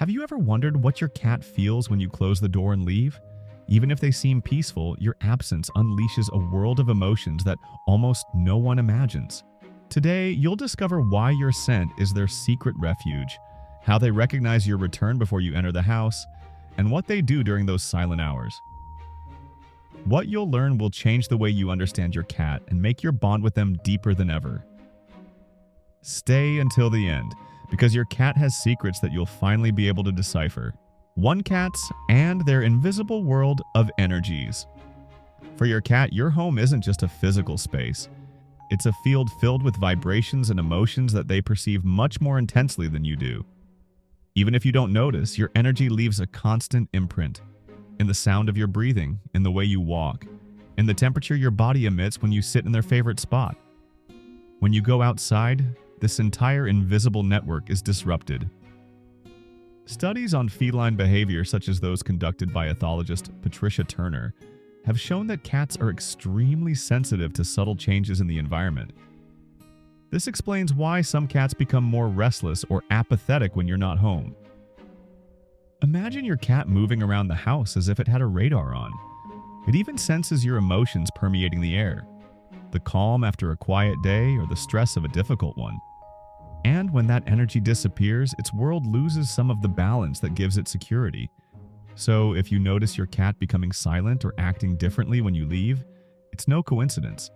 Have you ever wondered what your cat feels when you close the door and leave? Even if they seem peaceful, your absence unleashes a world of emotions that almost no one imagines. Today, you'll discover why your scent is their secret refuge, how they recognize your return before you enter the house, and what they do during those silent hours. What you'll learn will change the way you understand your cat and make your bond with them deeper than ever. Stay until the end, because your cat has secrets that you'll finally be able to decipher. One cat's and their invisible world of energies. For your cat, your home isn't just a physical space. It's a field filled with vibrations and emotions that they perceive much more intensely than you do. Even if you don't notice, your energy leaves a constant imprint. In the sound of your breathing, in the way you walk, in the temperature your body emits when you sit in their favorite spot. When you go outside, this entire invisible network is disrupted. Studies on feline behavior, such as those conducted by ethologist Patricia Turner, have shown that cats are extremely sensitive to subtle changes in the environment. This explains why some cats become more restless or apathetic when you're not home. Imagine your cat moving around the house as if it had a radar on. It even senses your emotions permeating the air, the calm after a quiet day or the stress of a difficult one. And when that energy disappears, its world loses some of the balance that gives it security. So if you notice your cat becoming silent or acting differently when you leave, it's no coincidence.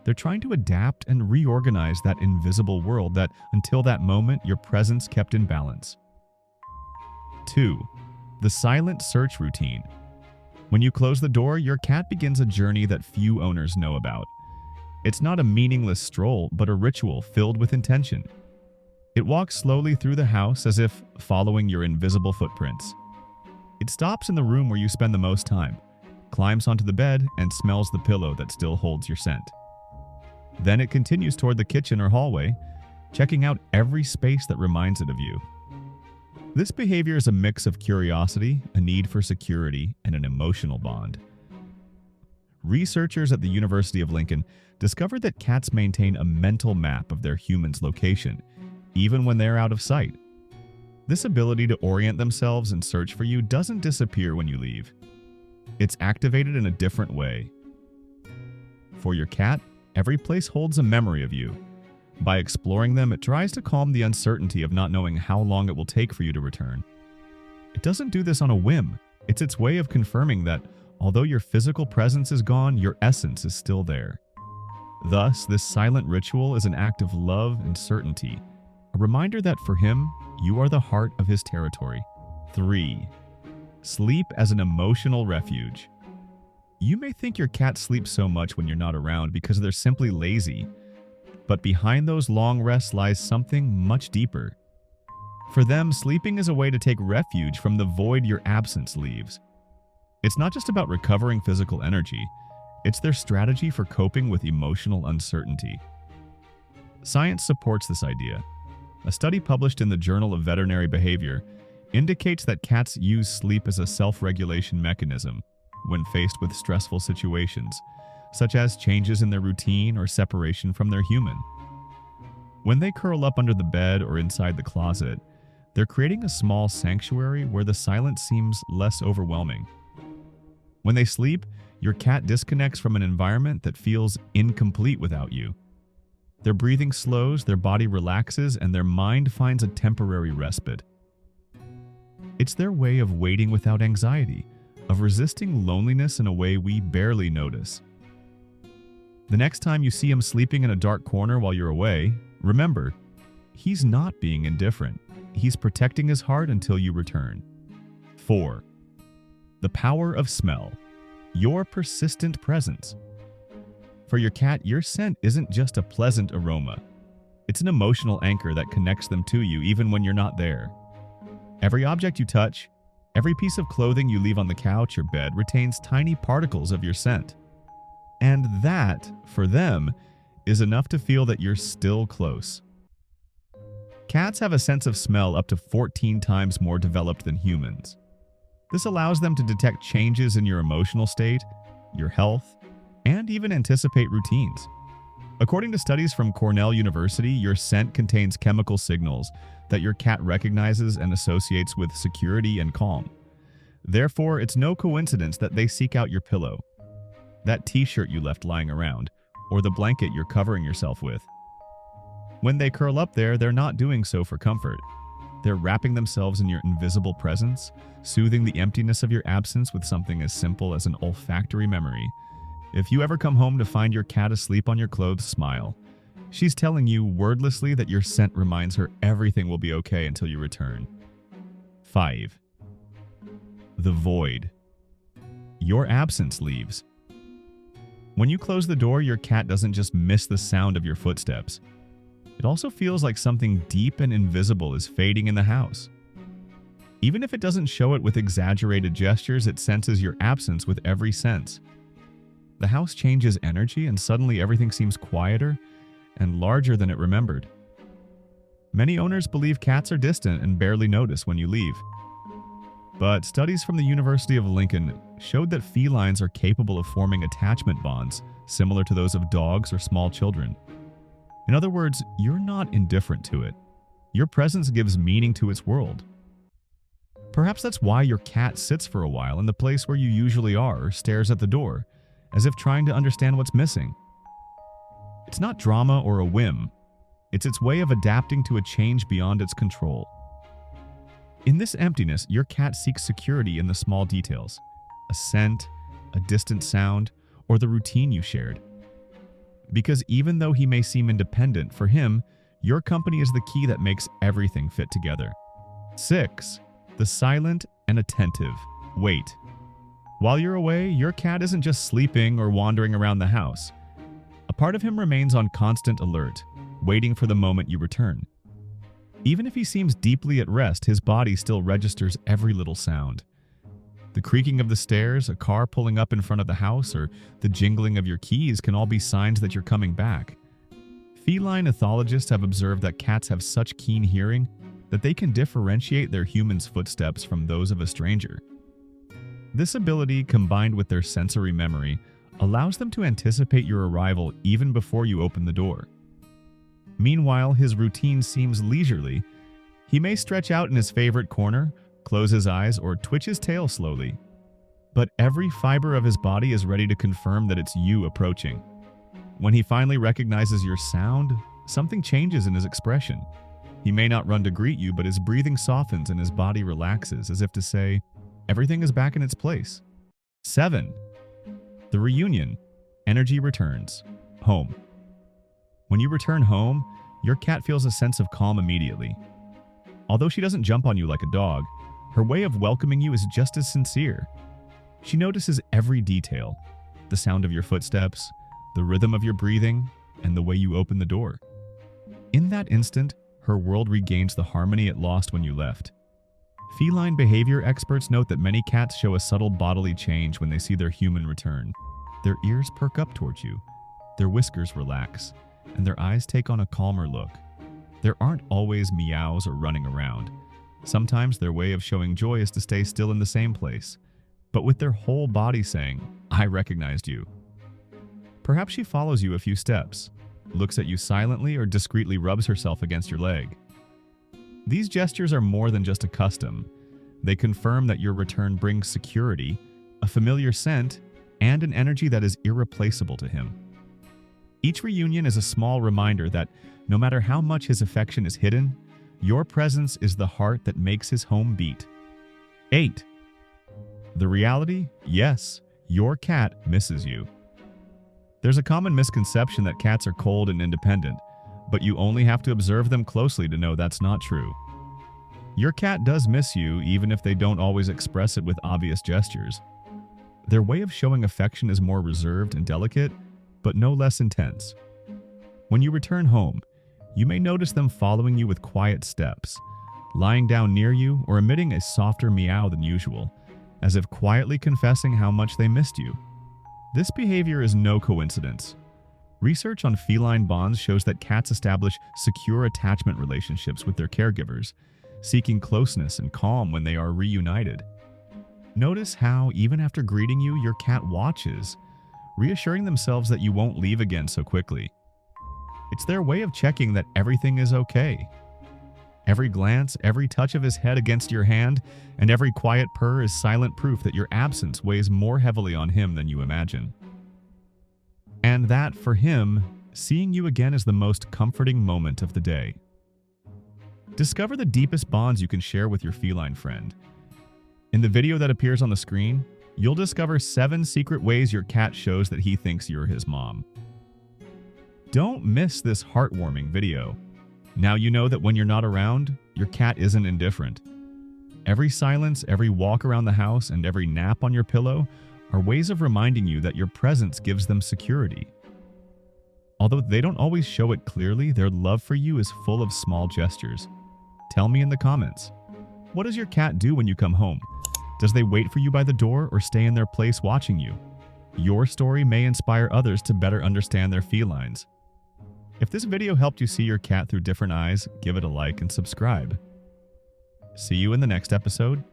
They're trying to adapt and reorganize that invisible world that, until that moment, your presence kept in balance. 2. The silent search routine. When you close the door, your cat begins a journey that few owners know about. It's not a meaningless stroll, but a ritual filled with intention. It walks slowly through the house as if following your invisible footprints. It stops in the room where you spend the most time, climbs onto the bed, and smells the pillow that still holds your scent. Then it continues toward the kitchen or hallway, checking out every space that reminds it of you. This behavior is a mix of curiosity, a need for security, and an emotional bond. Researchers at the University of Lincoln discovered that cats maintain a mental map of their human's location, even when they're out of sight. This ability to orient themselves and search for you doesn't disappear when you leave. It's activated in a different way. For your cat, every place holds a memory of you. By exploring them, it tries to calm the uncertainty of not knowing how long it will take for you to return. It doesn't do this on a whim. It's its way of confirming that, although your physical presence is gone, your essence is still there. Thus, this silent ritual is an act of love and certainty, a reminder that for him, you are the heart of his territory. 3. Sleep as an emotional refuge. You may think your cat sleeps so much when you're not around because they're simply lazy. But behind those long rests lies something much deeper. For them, sleeping is a way to take refuge from the void your absence leaves. It's not just about recovering physical energy, it's their strategy for coping with emotional uncertainty. Science supports this idea. A study published in the Journal of Veterinary Behavior indicates that cats use sleep as a self-regulation mechanism when faced with stressful situations, such as changes in their routine or separation from their human. When they curl up under the bed or inside the closet, they're creating a small sanctuary where the silence seems less overwhelming. When they sleep, your cat disconnects from an environment that feels incomplete without you. Their breathing slows, their body relaxes, and their mind finds a temporary respite. It's their way of waiting without anxiety, of resisting loneliness in a way we barely notice. The next time you see him sleeping in a dark corner while you're away, remember, he's not being indifferent. He's protecting his heart until you return. 4. The power of smell. Your persistent presence. For your cat, your scent isn't just a pleasant aroma. It's an emotional anchor that connects them to you even when you're not there. Every object you touch, every piece of clothing you leave on the couch or bed retains tiny particles of your scent. And that, for them, is enough to feel that you're still close. Cats have a sense of smell up to 14 times more developed than humans. This allows them to detect changes in your emotional state, your health, and even anticipate routines. According to studies from Cornell University, your scent contains chemical signals that your cat recognizes and associates with security and calm. Therefore, it's no coincidence that they seek out your pillow, that t-shirt you left lying around, or the blanket you're covering yourself with. When they curl up there, they're not doing so for comfort. They're wrapping themselves in your invisible presence, soothing the emptiness of your absence with something as simple as an olfactory memory. If you ever come home to find your cat asleep on your clothes, smile. She's telling you wordlessly that your scent reminds her everything will be okay until you return. 5. The void. Your absence leaves. When you close the door, your cat doesn't just miss the sound of your footsteps. It also feels like something deep and invisible is fading in the house. Even if it doesn't show it with exaggerated gestures, it senses your absence with every sense. The house changes energy, and suddenly everything seems quieter and larger than it remembered. Many owners believe cats are distant and barely notice when you leave. But studies from the University of Lincoln showed that felines are capable of forming attachment bonds similar to those of dogs or small children. In other words, you're not indifferent to it. Your presence gives meaning to its world. Perhaps that's why your cat sits for a while in the place where you usually are or stares at the door, as if trying to understand what's missing. It's not drama or a whim. It's its way of adapting to a change beyond its control. In this emptiness, your cat seeks security in the small details, a scent, a distant sound, or the routine you shared. Because even though he may seem independent, for him, your company is the key that makes everything fit together. 6. The silent and attentive. Wait. While you're away, your cat isn't just sleeping or wandering around the house. A part of him remains on constant alert, waiting for the moment you return. Even if he seems deeply at rest, his body still registers every little sound. The creaking of the stairs, a car pulling up in front of the house, or the jingling of your keys can all be signs that you're coming back. Feline ethologists have observed that cats have such keen hearing that they can differentiate their human's footsteps from those of a stranger. This ability, combined with their sensory memory, allows them to anticipate your arrival even before you open the door. Meanwhile, his routine seems leisurely. He may stretch out in his favorite corner, close his eyes, or twitch his tail slowly. But every fiber of his body is ready to confirm that it's you approaching. When he finally recognizes your sound, something changes in his expression. He may not run to greet you, but his breathing softens and his body relaxes, as if to say, everything is back in its place. 7. The reunion. Energy returns. Home. When you return home, your cat feels a sense of calm immediately. Although she doesn't jump on you like a dog, her way of welcoming you is just as sincere. She notices every detail, the sound of your footsteps, the rhythm of your breathing, and the way you open the door. In that instant, her world regains the harmony it lost when you left. Feline behavior experts note that many cats show a subtle bodily change when they see their human return. Their ears perk up towards you, their whiskers relax, and their eyes take on a calmer look. There aren't always meows or running around. Sometimes their way of showing joy is to stay still in the same place, but with their whole body saying, I recognized you. Perhaps she follows you a few steps, looks at you silently, or discreetly rubs herself against your leg. These gestures are more than just a custom. They confirm that your return brings security, a familiar scent, and an energy that is irreplaceable to him. Each reunion is a small reminder that no matter how much his affection is hidden, your presence is the heart that makes his home beat. 8. The reality? Yes, your cat misses you. There's a common misconception that cats are cold and independent, but you only have to observe them closely to know that's not true. Your cat does miss you, even if they don't always express it with obvious gestures. Their way of showing affection is more reserved and delicate, but no less intense. When you return home, you may notice them following you with quiet steps, lying down near you, or emitting a softer meow than usual, as if quietly confessing how much they missed you. This behavior is no coincidence. Research on feline bonds shows that cats establish secure attachment relationships with their caregivers, seeking closeness and calm when they are reunited. Notice how, even after greeting you, your cat watches, reassuring themselves that you won't leave again so quickly. It's their way of checking that everything is okay. Every glance, every touch of his head against your hand, and every quiet purr is silent proof that your absence weighs more heavily on him than you imagine. And that, for him, seeing you again is the most comforting moment of the day. Discover the deepest bonds you can share with your feline friend. In the video that appears on the screen, you'll discover 7 secret ways your cat shows that he thinks you're his mom. Don't miss this heartwarming video. Now you know that when you're not around, your cat isn't indifferent. Every silence, every walk around the house, and every nap on your pillow are ways of reminding you that your presence gives them security. Although they don't always show it clearly, their love for you is full of small gestures. Tell me in the comments. What does your cat do when you come home? Does they wait for you by the door or stay in their place watching you? Your story may inspire others to better understand their felines. If this video helped you see your cat through different eyes, give it a like and subscribe. See you in the next episode.